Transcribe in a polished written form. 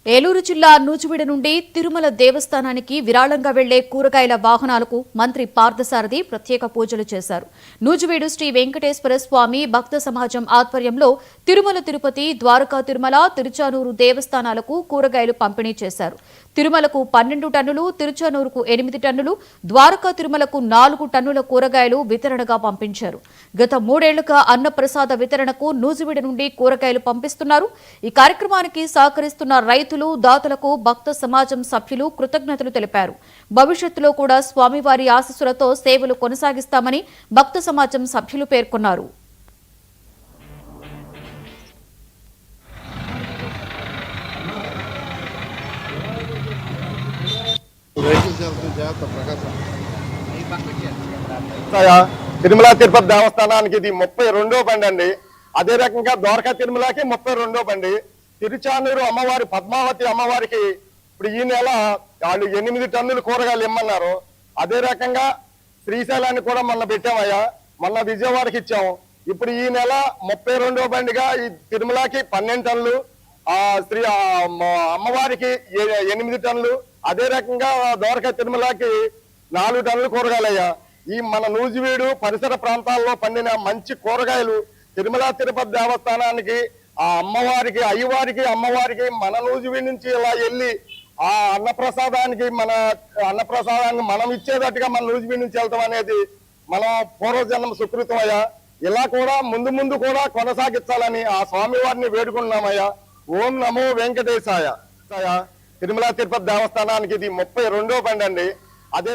ఏలూరు జిల్లా నూజివీడు నుండి తిరుమల దేవస్థానానికి విరాళంగా వెళ్లే కూరగాయల వాహనాలకు మంత్రి పార్థసారథి ప్రత్యేక పూజలు చేశారు. నూజివీడు శ్రీ వెంకటేశ్వర స్వామి భక్త సమాజం ఆధ్వర్యంలో తిరుమల తిరుపతి, ద్వారకా తిరుమల, తిరుచానూరు దేవస్థానాలకు కూరగాయలు పంపిణీ చేశారు. తిరుమలకు 12 టన్నులు, తిరుచానూరుకు 8 టన్నులు, ద్వారకా తిరుమలకు 4 టన్నుల కూరగాయలు వితరణగా పంపించారు. గత 3 ఏళ్లుగా అన్నప్రసాద వితరణకు నూజివీడు నుండి కూరగాయలు పంపిస్తున్నారు. ఈ కార్యక్రమానికి సహకరిస్తున్న రైతులు, దాతలకు భక్త సమాజం సభ్యులు కృతజ్ఞతలు తెలిపారు. భవిష్యత్తులో కూడా స్వామివారి ఆశీస్సులతో సేవలు కొనసాగిస్తామని భక్త సమాజం సభ్యులు పేర్కొన్నారు. తిరుమల తిరుపతి దేవస్థానానికి ఇది 32వ బండి అండి. అదే రకంగా ద్వారకా తిరుమలకి 32వ బండి. తిరుచానూరు అమ్మవారి పద్మావతి అమ్మవారికి ఇప్పుడు ఈ నెల వాళ్ళు 8 టన్నులు కూరగాయలు ఇమ్మన్నారు. అదే రకంగా శ్రీశైలాన్ని కూడా మొన్న పెట్టామయ్యా, మొన్న విజయవాడకి ఇచ్చాం. ఇప్పుడు ఈ నెల 32వ బండిగా ఈ తిరుమలకి 12 టన్నులు, శ్రీ అమ్మవారికి 8 టన్నులు, అదే రకంగా ద్వారకా తిరుమలకి 4 టన్నులు కూరగాయలయ్యా. ఈ మన నూజివీడు పరిసర ప్రాంతాల్లో పండిన మంచి కూరగాయలు తిరుమల తిరుపతి దేవస్థానానికి, ఆ అమ్మవారికి, అయ్యవారికి, అమ్మవారికి మన నూజివీడు నుంచి ఇలా వెళ్ళి ఆ అన్నప్రసాదానికి మనం ఇచ్చేటట్టుగా మన నూజివీడు నుంచి వెళ్తాం అనేది మన పూర్వజన్మ సుకృతం అయ్యా. ఇలా కూడా ముందు కూడా కొనసాగించాలని ఆ స్వామివారిని వేడుకున్నామయ్యా. ఓం నమో వెంకటేశాయ. తిరుమల తిరుపతి దేవస్థానానికి ఇది 32వ బండి అండి. అదే